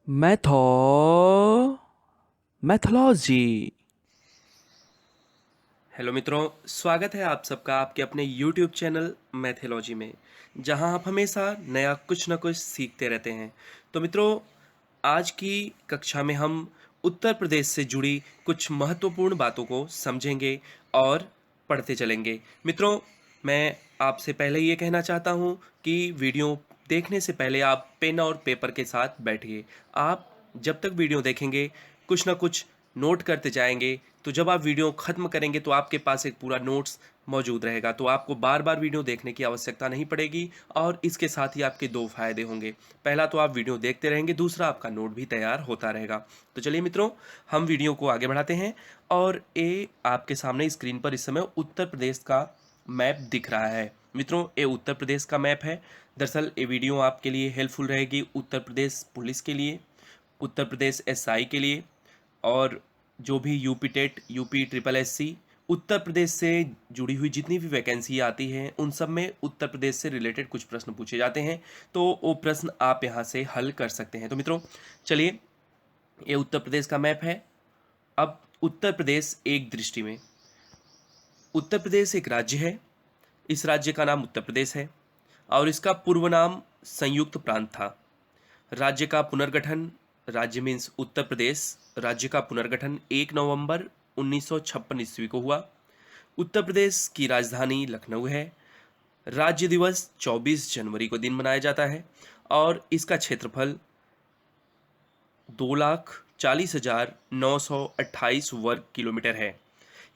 मैथो mythology. Hello मित्रों, स्वागत है आप सबका आपके अपने YouTube चैनल मैथोलॉजी में, जहां आप हमेशा नया कुछ ना कुछ सीखते रहते हैं। तो मित्रों, आज की कक्षा में हम उत्तर प्रदेश से जुड़ी कुछ महत्वपूर्ण बातों को समझेंगे और पढ़ते चलेंगे। मित्रों, मैं आपसे पहले ये कहना चाहता हूँ कि वीडियो देखने से पहले आप पेन और पेपर के साथ बैठिए। आप जब तक वीडियो देखेंगे कुछ ना कुछ नोट करते जाएंगे, तो जब आप वीडियो खत्म करेंगे तो आपके पास एक पूरा नोट्स मौजूद रहेगा, तो आपको बार बार वीडियो देखने की आवश्यकता नहीं पड़ेगी। और इसके साथ ही आपके दो फायदे होंगे। पहला तो आप वीडियो देखते रहेंगे, दूसरा आपका नोट भी तैयार होता रहेगा। तो चलिए मित्रों, हम वीडियो को आगे बढ़ाते हैं। और ये आपके सामने स्क्रीन पर इस समय उत्तर प्रदेश का मैप दिख रहा है। मित्रों, ये उत्तर प्रदेश का मैप है। दरअसल ये वीडियो आपके लिए हेल्पफुल रहेगी उत्तर प्रदेश पुलिस के लिए, उत्तर प्रदेश एसआई के लिए, और जो भी UP TET, UP triple SC, Uttar Pradesh से जुड़ी हुई जितनी भी वैकेंसी आती हैं उन सब में उत्तर प्रदेश से रिलेटेड कुछ प्रश्न पूछे जाते हैं। तो वो प्रश्न आप यहाँ से हल कर सकते हैं। तो मित्रों, चलिए, ये उत्तर प्रदेश का मैप है। अब उत्तर प्रदेश एक दृष्टि में, उत्तर प्रदेश एक राज्य है। इस राज्य का नाम उत्तर प्रदेश है और इसका पूर्व नाम संयुक्त प्रांत था। राज्य का पुनर्गठन, राज्य मीन्स उत्तर प्रदेश, राज्य का पुनर्गठन 1 नवंबर 1956 ईस्वी को हुआ। उत्तर प्रदेश की राजधानी लखनऊ है। राज्य दिवस 24 जनवरी को दिन मनाया जाता है और इसका क्षेत्रफल 2,40,928 वर्ग किलोमीटर है।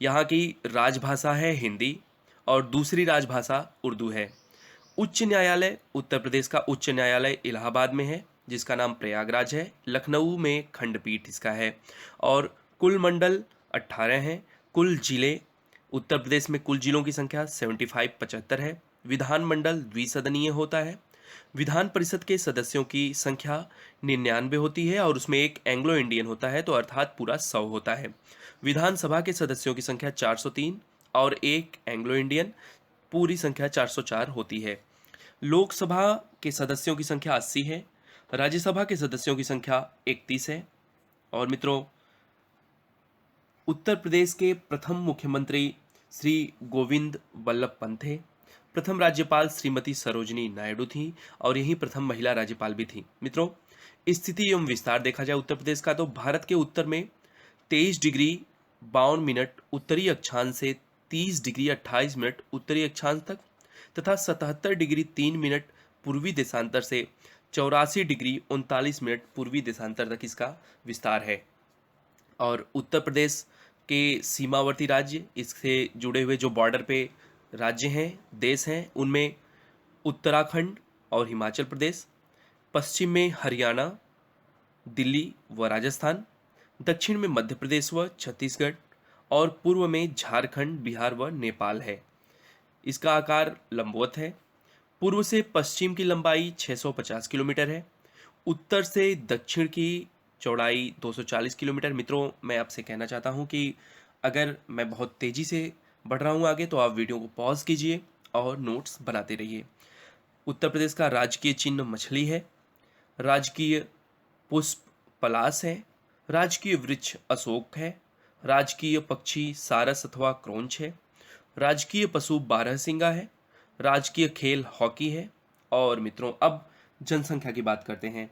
यहाँ की राजभाषा है हिंदी और दूसरी राजभाषा उर्दू है। उच्च न्यायालय, उत्तर प्रदेश का उच्च न्यायालय इलाहाबाद में है, जिसका नाम प्रयागराज है। लखनऊ में खंडपीठ इसका है। और कुल मंडल 18 हैं। कुल जिले, उत्तर प्रदेश में कुल जिलों की संख्या 75 है। विधानमंडल द्विसदनीय होता है। विधान परिषद के सदस्यों की संख्या 99 होती है और उसमें एक एंग्लो इंडियन होता है, तो अर्थात पूरा 100 होता है। विधानसभा के सदस्यों की संख्या 403 और एक एंग्लो इंडियन, पूरी संख्या 404 होती है। लोकसभा के सदस्यों की संख्या 80 है। राज्यसभा के सदस्यों की संख्या 31 है। और मित्रों, उत्तर प्रदेश के प्रथम मुख्यमंत्री श्री गोविंद वल्लभ पंत थे। प्रथम राज्यपाल श्रीमती सरोजनी नायडू थी और यही प्रथम महिला राज्यपाल भी थी। मित्रों, स्थिति एवं विस्तार देखा जाए उत्तर प्रदेश का, तो भारत के उत्तर में 23 डिग्री 52 मिनट उत्तरी अक्षांश से 30 डिग्री 28 मिनट उत्तरी अक्षांश तक, तथा 77 डिग्री 3 मिनट पूर्वी देशांतर से 84 डिग्री 39 मिनट पूर्वी देशांतर तक इसका विस्तार है। और उत्तर प्रदेश के सीमावर्ती राज्य, इससे जुड़े हुए जो बॉर्डर पे राज्य हैं, देश हैं, उनमें उत्तराखंड और हिमाचल प्रदेश, पश्चिम में हरियाणा, दिल्ली व राजस्थान, दक्षिण में मध्य प्रदेश व छत्तीसगढ़, और पूर्व में झारखंड, बिहार व नेपाल है। इसका आकार लंबवत है। पूर्व से पश्चिम की लंबाई 650 किलोमीटर है। उत्तर से दक्षिण की चौड़ाई 240 किलोमीटर। मित्रों, मैं आपसे कहना चाहता हूँ कि अगर मैं बहुत तेज़ी से बढ़ रहा हूँ आगे, तो आप वीडियो को पॉज कीजिए और नोट्स बनाते रहिए। उत्तर प्रदेश का राजकीय चिन्ह मछली है। राजकीय पुष्प पलाश है। राजकीय वृक्ष अशोक है। राजकीय पक्षी सारस अथवा क्रोंच है। राजकीय पशु बारहसिंगा है। राजकीय खेल हॉकी है। और मित्रों, अब जनसंख्या की बात करते हैं।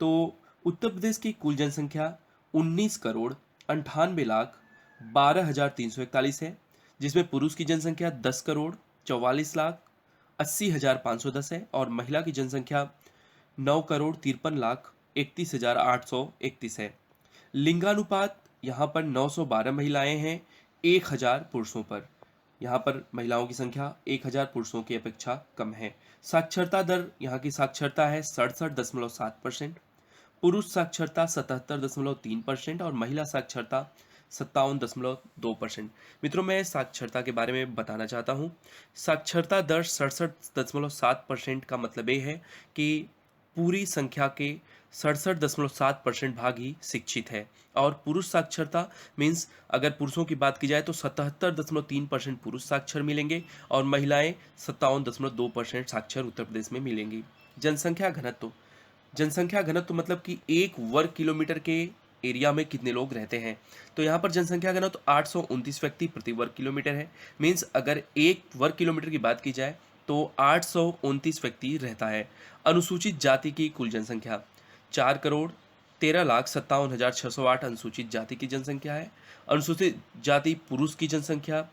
तो उत्तर प्रदेश की कुल जनसंख्या 19,98,12,341 है, जिसमें पुरुष की जनसंख्या 10,44,44,80,510 है और महिला की जनसंख्या 9,53,31,831 है। लिंगानुपात यहाँ पर 912 महिलाएं हैं 1,000 पुरुषों पर। यहाँ पर महिलाओं की संख्या 1,000 पुरुषों की अपेक्षा कम है। साक्षरता दर, यहाँ की साक्षरता है 67.7%। पुरुष साक्षरता 77.3% और महिला साक्षरता 57.2%। मित्रों, मैं साक्षरता के बारे में बताना चाहता हूँ। साक्षरता दर 67.7% का मतलब ये है कि पूरी संख्या के 67.7% भाग ही शिक्षित है। और पुरुष साक्षरता मीन्स, अगर पुरुषों की बात की जाए तो 77.3% पुरुष साक्षर मिलेंगे और महिलाएं 57.2% साक्षर उत्तर प्रदेश में मिलेंगी। जनसंख्या घनत्व, जनसंख्या घनत्व मतलब कि 1 वर्ग किलोमीटर के एरिया में कितने लोग रहते हैं। तो यहाँ पर जनसंख्या घनत्व 829 व्यक्ति प्रति वर्ग किलोमीटर है। मीन्स अगर 1 वर्ग किलोमीटर की बात की जाए तो 829 व्यक्ति रहता है। अनुसूचित जाति की कुल जनसंख्या 4,13,57,608 अनुसूचित जाति की जनसंख्या है। अनुसूचित जाति पुरुष की जनसंख्या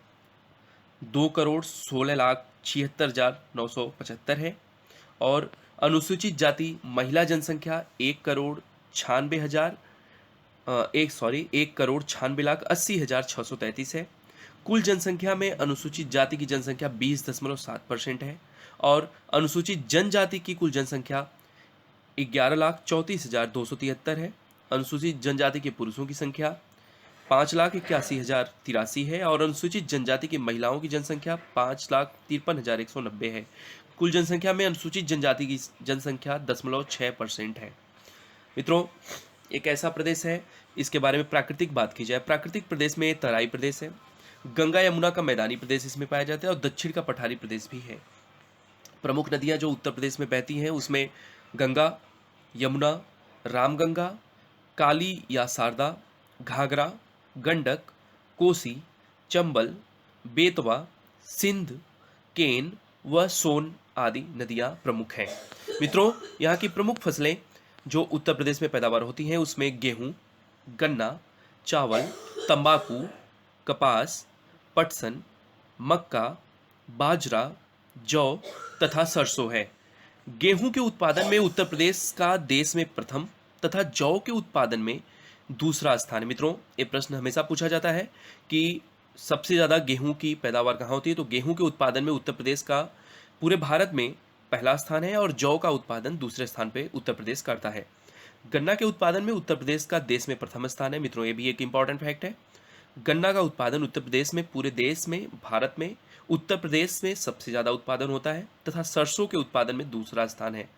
2,16,76,975 है। और अनुसूचित जाति महिला जनसंख्या 1,96,80,633 है। कुल जनसंख्या में अनुसूचित जाति की जनसंख्या 20.7% है। और अनुसूचित जनजाति की कुल जनसंख्या 11,34,273 है। अनुसूचित जनजाति के पुरुषों की संख्या 5,81,083 है। और अनुसूचित जनजाति की महिलाओं की जनसंख्या 5,53,190 है। कुल जनसंख्या में अनुसूचित जनजाति की जनसंख्या 0.6% है। मित्रों, एक ऐसा प्रदेश है, इसके बारे में प्राकृतिक बात की जाए, प्राकृतिक प्रदेश में तराई प्रदेश है, गंगा यमुना का मैदानी प्रदेश इसमें पाया जाता है और दक्षिण का पठारी प्रदेश भी है। प्रमुख नदियां जो उत्तर प्रदेश में बहती हैं उसमें गंगा, यमुना, रामगंगा, काली या शारदा, घाघरा, गंडक, कोसी, चंबल, बेतवा, सिंध, केन व सोन आदि नदियां प्रमुख हैं। मित्रों, यहाँ की प्रमुख फसलें जो उत्तर प्रदेश में पैदावार होती हैं उसमें गेहूं, गन्ना, चावल, तंबाकू, कपास, पटसन, मक्का, बाजरा, जौ तथा सरसों है। गेहूं के उत्पादन में उत्तर प्रदेश का देश में प्रथम तथा जौ के उत्पादन में दूसरा स्थान है। मित्रों, ये प्रश्न हमेशा पूछा जाता है कि सबसे ज़्यादा गेहूं की पैदावार कहाँ होती है, तो गेहूं के उत्पादन में उत्तर प्रदेश का पूरे भारत में पहला स्थान है और जौ का उत्पादन दूसरे स्थान पे उत्तर प्रदेश करता है। गन्ना के उत्पादन में उत्तर प्रदेश का देश में प्रथम स्थान है। मित्रों, ये भी एक इंपॉर्टेंट फैक्ट है। गन्ना का उत्पादन उत्तर प्रदेश में पूरे देश में भारत में उत्तर प्रदेश में सबसे ज़्यादा उत्पादन होता है तथा सरसों के उत्पादन में दूसरा स्थान है।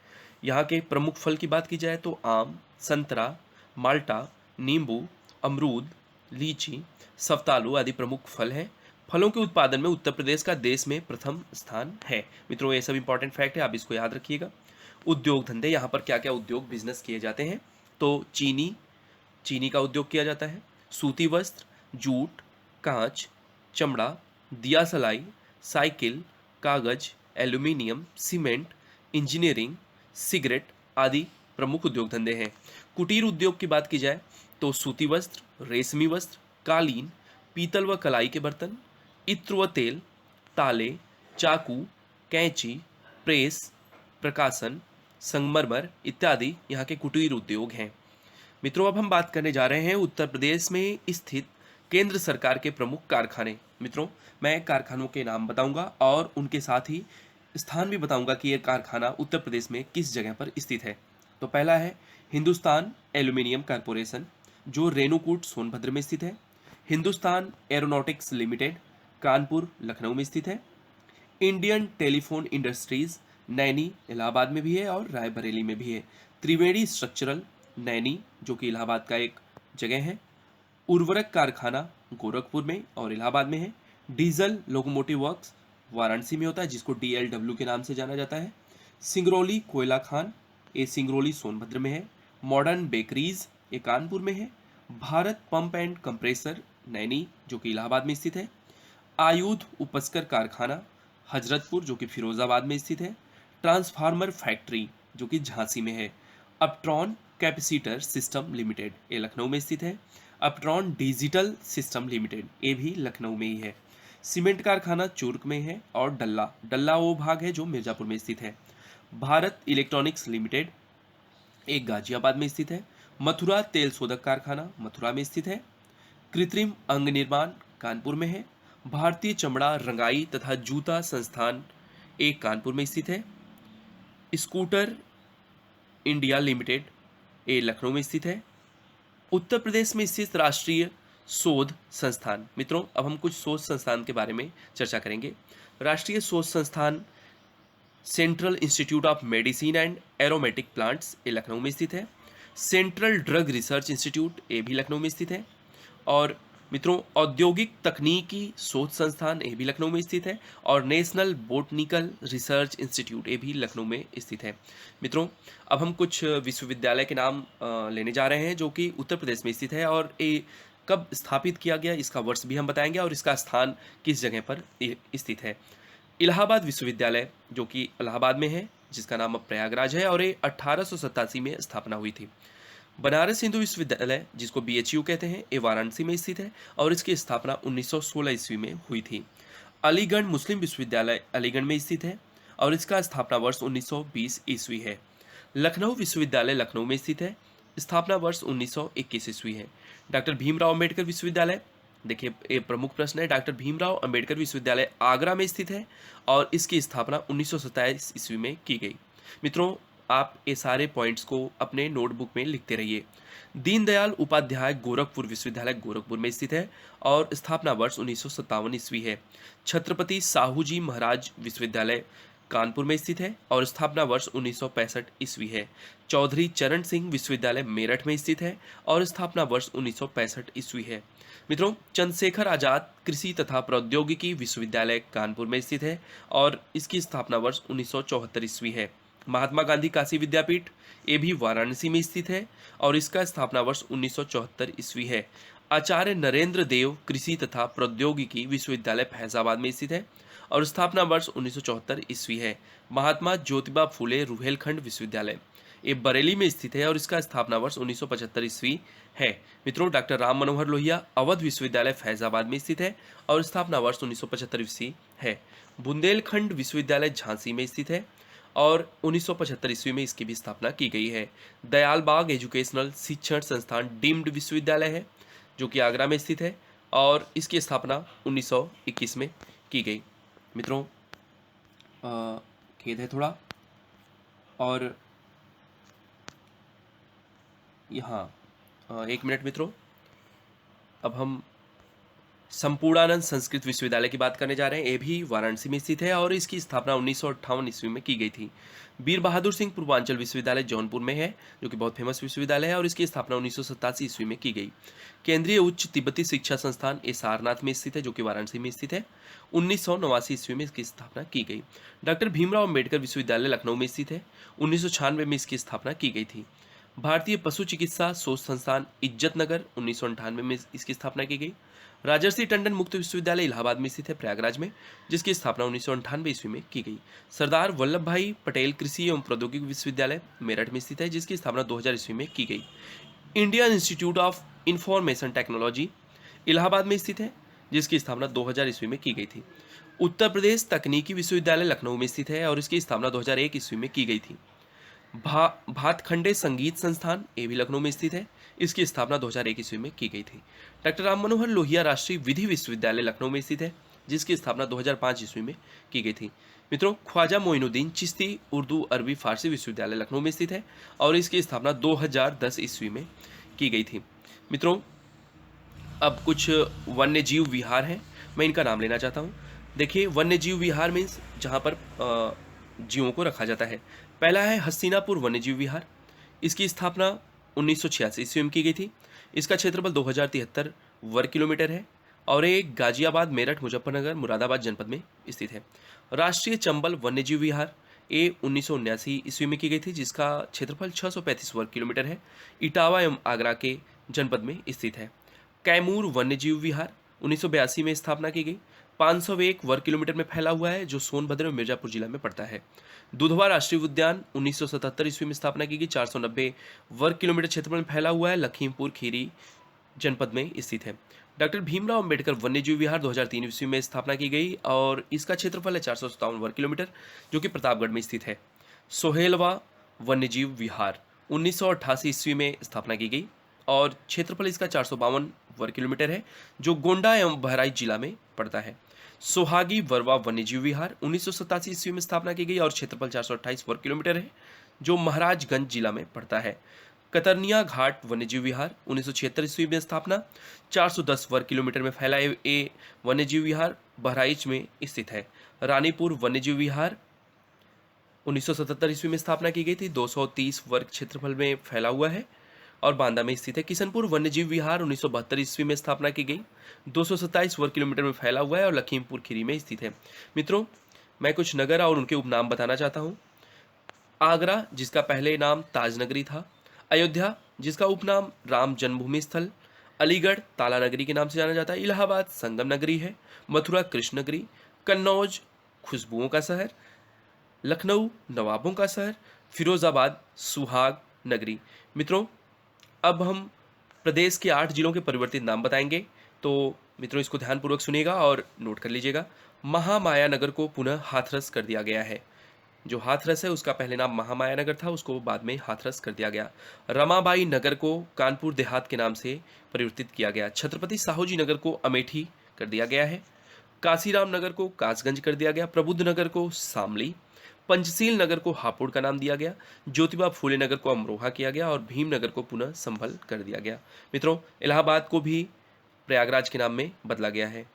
यहाँ के प्रमुख फल की बात की जाए तो आम, संतरा, माल्टा, नींबू, अमरूद, लीची, सफ्तालू आदि प्रमुख फल हैं। फलों के उत्पादन में उत्तर प्रदेश का देश में प्रथम स्थान है। मित्रों, ये सब इंपॉर्टेंट फैक्ट है, आप इसको याद रखिएगा। उद्योग धंधे, यहाँ पर क्या क्या उद्योग बिजनेस किए जाते हैं, तो चीनी का उद्योग किया जाता है, सूती वस्त्र, जूट, कांच, चमड़ा, दिया सलाई, साइकिल, कागज, एल्यूमिनियम, सीमेंट, इंजीनियरिंग, सिगरेट आदि प्रमुख उद्योग धंधे हैं। कुटीर उद्योग की बात की जाए तो सूती वस्त्र, रेशमी वस्त्र, कालीन, पीतल व कलाई के बर्तन, इत्र व तेल, ताले, चाकू, कैंची, प्रेस, प्रकाशन, संगमरमर इत्यादि यहाँ के कुटीर उद्योग हैं। मित्रों, अब हम बात करने जा रहे हैं उत्तर प्रदेश में स्थित केंद्र सरकार के प्रमुख कारखाने। मित्रों, मैं कारखानों के नाम बताऊंगा और उनके साथ ही स्थान भी बताऊंगा कि यह कारखाना उत्तर प्रदेश में किस जगह पर स्थित है। तो पहला है हिंदुस्तान एल्यूमिनियम कॉरपोरेशन, जो रेणुकूट सोनभद्र में स्थित है। हिंदुस्तान एरोनॉटिक्स लिमिटेड, कानपुर लखनऊ में स्थित है। Indian telephone industries, Naini Allahabad में भी है और रायबरेली में भी है। त्रिवेणी स्ट्रक्चरल, नैनी जो कि इलाहाबाद का एक जगह है। उर्वरक कारखाना गोरखपुर में और इलाहाबाद में है। डीजल लोकोमोटिव वर्क्स वाराणसी में होता है, जिसको DLW के नाम से जाना जाता है। सिंगरौली कोयला खान, ये सिंगरौली सोनभद्र में है। मॉडर्न बेकरीज, ये कानपुर में है। Bharat pump and compressor, Naini जो कि इलाहाबाद में स्थित है। आयुध उपस्कर कारखाना हजरतपुर, जो कि फिरोजाबाद में स्थित है। ट्रांसफार्मर फैक्ट्री, जो कि झांसी में है। अपट्रॉन कैपेसिटर सिस्टम लिमिटेड, ये लखनऊ में स्थित है। अपट्रॉन डिजिटल सिस्टम लिमिटेड, ये भी लखनऊ में ही है। सीमेंट कारखाना चूर्क में है। और डल्ला वो भाग है जो मिर्जापुर में स्थित है। भारत इलेक्ट्रॉनिक्स लिमिटेड, एक गाजियाबाद में स्थित है। मथुरा तेल शोधक कारखाना मथुरा में स्थित है। कृत्रिम अंग निर्माण कानपुर में है। भारतीय चमड़ा रंगाई तथा जूता संस्थान, एक कानपुर में स्थित है। स्कूटर इंडिया लिमिटेड, ये लखनऊ में स्थित है। उत्तर प्रदेश में स्थित राष्ट्रीय शोध संस्थान। मित्रों, अब हम कुछ शोध संस्थान के बारे में चर्चा करेंगे। राष्ट्रीय शोध संस्थान central institute of medicine and aromatic plants, ये लखनऊ में स्थित है। सेंट्रल ड्रग रिसर्च इंस्टीट्यूट, ये भी लखनऊ में स्थित है। और मित्रों, औद्योगिक तकनीकी शोध संस्थान ये भी लखनऊ में स्थित है और नेशनल बोटनिकल रिसर्च इंस्टीट्यूट ये भी लखनऊ में स्थित है। मित्रों, अब हम कुछ विश्वविद्यालय के नाम लेने जा रहे हैं जो कि उत्तर प्रदेश में स्थित है और ये कब स्थापित किया गया इसका वर्ष भी हम बताएंगे और इसका स्थान किस जगह पर स्थित है। इलाहाबाद विश्वविद्यालय जो कि इलाहाबाद में है, जिसका नाम अब प्रयागराज है, और ये 1887 में स्थापना हुई थी। बनारस हिंदू विश्वविद्यालय जिसको BHU कहते हैं, ये वाराणसी में स्थित है और इसकी स्थापना 1916 ईस्वी में हुई थी। अलीगढ़ मुस्लिम विश्वविद्यालय अलीगढ़ में स्थित है और इसका स्थापना वर्ष 1920 ईस्वी है। लखनऊ विश्वविद्यालय लखनऊ में स्थित है, स्थापना वर्ष 1921 ईस्वी है। डॉक्टर भीमराव अंबेडकर विश्वविद्यालय, देखिए ये प्रमुख प्रश्न है, डॉक्टर भीमराव अंबेडकर विश्वविद्यालय आगरा में स्थित है और इसकी स्थापना 1927 ईस्वी में की गई। मित्रों, आप ये सारे पॉइंट्स को अपने नोटबुक में लिखते रहिए। दीनदयाल उपाध्याय गोरखपुर विश्वविद्यालय गोरखपुर में स्थित है और स्थापना वर्ष 1957 ईस्वी है। छत्रपति साहू जी महाराज विश्वविद्यालय कानपुर में स्थित है और स्थापना वर्ष 1965 ईस्वी है। चौधरी चरण सिंह विश्वविद्यालय मेरठ में स्थित है और स्थापना वर्ष 1965 ईस्वी है। मित्रों, चंद्रशेखर आजाद कृषि तथा प्रौद्योगिकी विश्वविद्यालय कानपुर में स्थित है और इसकी स्थापना वर्ष 1974 ईस्वी है। महात्मा गांधी काशी विद्यापीठ ये भी वाराणसी में स्थित है और इसका स्थापना वर्ष 1974 ईस्वी है। आचार्य नरेंद्र देव कृषि तथा प्रौद्योगिकी विश्वविद्यालय फैजाबाद में स्थित है और स्थापना वर्ष 1974 ईस्वी है। महात्मा ज्योतिबा फूले रुहेलखंड विश्वविद्यालय ये बरेली में स्थित है और इसका स्थापना वर्ष 1975 ईस्वी है। मित्रों, डॉक्टर राम मनोहर लोहिया अवध विश्वविद्यालय फैजाबाद में स्थित है और स्थापना वर्ष 1975 ईस्वी है। बुंदेलखंड विश्वविद्यालय झांसी में स्थित है और 1975 ईस्वी में इसकी भी स्थापना की गई है। दयाल बाग एजुकेशनल शिक्षण संस्थान डीम्ड विश्वविद्यालय है जो कि आगरा में स्थित है और इसकी स्थापना 1921 में की गई। मित्रों, खेद है थोड़ा, और यहाँ 1 मिनट मित्रों, अब हम संपूर्णानंद संस्कृत विश्वविद्यालय की बात करने जा रहे हैं। ये भी वाराणसी में स्थित है और इसकी स्थापना 1958 ईस्वी में की गई थी। वीर बहादुर सिंह पूर्वांचल विश्वविद्यालय जौनपुर में है जो कि बहुत फेमस विश्वविद्यालय है और इसकी स्थापना 1987 ईस्वी में की गई। केंद्रीय उच्च तिब्बती शिक्षा संस्थान ये सारनाथ में स्थित है जो कि वाराणसी में स्थित है। 1989 ईस्वी में इसकी स्थापना की गई। डॉक्टर भीमराव अम्बेडकर विश्वविद्यालय लखनऊ में स्थित है। 1996 में इसकी स्थापना की गई थी। भारतीय पशु चिकित्सा शोध संस्थान इज्जत नगर 1998 में इसकी स्थापना की गई। राजर्षि टंडन मुक्त विश्वविद्यालय इलाहाबाद में स्थित है प्रयागराज में, जिसकी स्थापना 1998 ईस्वी में की गई। सरदार वल्लभ भाई पटेल कृषि एवं प्रौद्योगिकी विश्वविद्यालय मेरठ में स्थित है जिसकी स्थापना 2000 ईस्वी में की गई। Indian institute of information technology Allahabad में स्थित है जिसकी स्थापना 2000 ईस्वी में की गई थी। उत्तर प्रदेश तकनीकी विश्वविद्यालय लखनऊ में स्थित है और इसकी स्थापना 2001 ईस्वी में की गई थी। भातखंडे संगीत संस्थान ये भी लखनऊ में स्थित है, इसकी स्थापना 2001 ईस्वी में की गई थी। डॉक्टर राम मनोहर लोहिया राष्ट्रीय विधि विश्वविद्यालय लखनऊ में स्थित है जिसकी स्थापना 2005 ईस्वी में की गई थी। मित्रों, ख्वाजा मोइनुद्दीन चिश्ती उर्दू अरबी फारसी विश्वविद्यालय लखनऊ में स्थित है और इसकी स्थापना 2010 ईस्वी में की गई थी। मित्रों, अब कुछ वन्य जीव विहार हैं, मैं इनका नाम लेना चाहता हूँ। देखिए, वन्य जीव विहार मीन्स जहाँ पर जीवों को रखा जाता है। पहला है हस्तिनापुर वन्यजीव विहार, इसकी स्थापना 1986 ईस्वी में की गई थी। इसका क्षेत्रफल 2073 वर्ग किलोमीटर है और ये गाजियाबाद मेरठ मुजफ्फरनगर मुरादाबाद जनपद में स्थित है। राष्ट्रीय चंबल वन्यजीव विहार ये 1979 ईस्वी में की गई थी जिसका क्षेत्रफल 635 वर्ग किलोमीटर है, इटावा एवं आगरा के जनपद में स्थित है। कैमूर वन्यजीव विहार 1982 में स्थापना की गई, 501 वर्ग किलोमीटर में फैला हुआ है जो सोनभद्र और मिर्जापुर जिला में पड़ता है। दुधवा राष्ट्रीय उद्यान 1977 ईस्वी में स्थापना की गई, 490 वर्ग किलोमीटर क्षेत्रफल में फैला हुआ है, लखीमपुर खीरी जनपद में स्थित है। डॉक्टर भीमराव अंबेडकर वन्यजीव विहार 2003 ईस्वी में स्थापना की गई और इसका क्षेत्रफल है 457 वर्ग किलोमीटर जो कि प्रतापगढ़ में स्थित है। सोहेलवा वन्यजीव विहार 1988 ईस्वी में स्थापना की गई और क्षेत्रफल इसका 452 वर्ग किलोमीटर है जो गोंडा एवं बहराइच जिला में पड़ता है। सोहागी वरवा वन्यजीव विहार 1987 ईस्वी में स्थापना की गई और क्षेत्रफल 428 वर्ग किलोमीटर है जो महाराजगंज जिला में पड़ता है। कतरनिया घाट वन्यजीव विहार 1976 ईस्वी में स्थापना, 410 वर्ग किलोमीटर में फैला ये वन्यजीव विहार बहराइच में स्थित है। रानीपुर वन्यजीव विहार 1977 ईस्वी में स्थापना की गई थी, 230 वर्ग क्षेत्रफल में फैला हुआ है और बांदा में स्थित है। किशनपुर वन्यजीव विहार 1972 ईस्वी में स्थापना की गई, 227 वर्ग किलोमीटर में फैला हुआ है और लखीमपुर खीरी में स्थित है। मित्रों, मैं कुछ नगर और उनके उपनाम बताना चाहता हूँ। आगरा, जिसका पहले नाम ताजनगरी था। अयोध्या, जिसका उपनाम राम जन्मभूमि स्थल। अलीगढ़ ताला नगरी के नाम से जाना जाता है। इलाहाबाद संगम नगरी है। मथुरा कृष्ण नगरी। कन्नौज खुशबुओं का शहर। लखनऊ नवाबों का शहर। फिरोजाबाद सुहाग नगरी। मित्रों, अब हम प्रदेश के 8 जिलों के परिवर्तित नाम बताएंगे, तो मित्रों इसको ध्यानपूर्वक सुनिएगा और नोट कर लीजिएगा। महामाया नगर को पुनः हाथरस कर दिया गया है। जो हाथरस है उसका पहले नाम महामाया नगर था, उसको बाद में हाथरस कर दिया गया। रमाबाई नगर को कानपुर देहात के नाम से परिवर्तित किया गया। छत्रपति साहूजी नगर को अमेठी कर दिया गया है। काशीराम नगर को कासगंज कर दिया गया। प्रबुद्ध नगर को शामली। पंचशील नगर को हापुड़ का नाम दिया गया। ज्योतिबा फूले नगर को अमरोहा किया गया और भीम नगर को पुनः संभल कर दिया गया। मित्रों, इलाहाबाद को भी प्रयागराज के नाम में बदला गया है।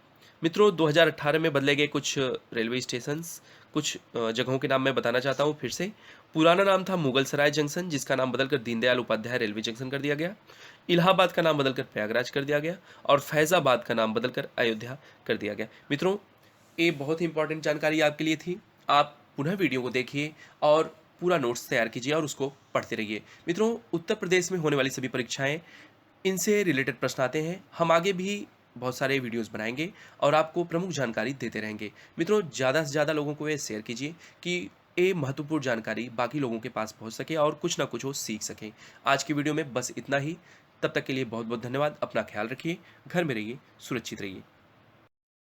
मित्रों, 2018 में बदले गए कुछ रेलवे स्टेशंस, कुछ जगहों के नाम मैं बताना चाहता हूँ फिर से। पुराना नाम था मुगल सराय जंक्शन, जिसका नाम बदलकर दीनदयाल उपाध्याय रेलवे जंक्शन कर दिया गया। इलाहाबाद का नाम बदलकर प्रयागराज कर दिया गया और फैज़ाबाद का नाम बदलकर अयोध्या कर दिया गया। मित्रों, ये बहुत ही इंपॉर्टेंट जानकारी आपके लिए थी। आप पुनः वीडियो को देखिए और पूरा नोट्स तैयार कीजिए और उसको पढ़ते रहिए। मित्रों, उत्तर प्रदेश में होने वाली सभी परीक्षाएं, इनसे रिलेटेड प्रश्न आते हैं। हम आगे भी बहुत सारे वीडियोस बनाएंगे और आपको प्रमुख जानकारी देते रहेंगे। मित्रों, ज़्यादा से ज़्यादा लोगों को ये शेयर कीजिए कि ये महत्वपूर्ण जानकारी बाकी लोगों के पास पहुंच सके और कुछ ना कुछ वो सीख सकें। आज की वीडियो में बस इतना ही। तब तक के लिए बहुत बहुत धन्यवाद। अपना ख्याल रखिए, घर में रहिए, सुरक्षित रहिए।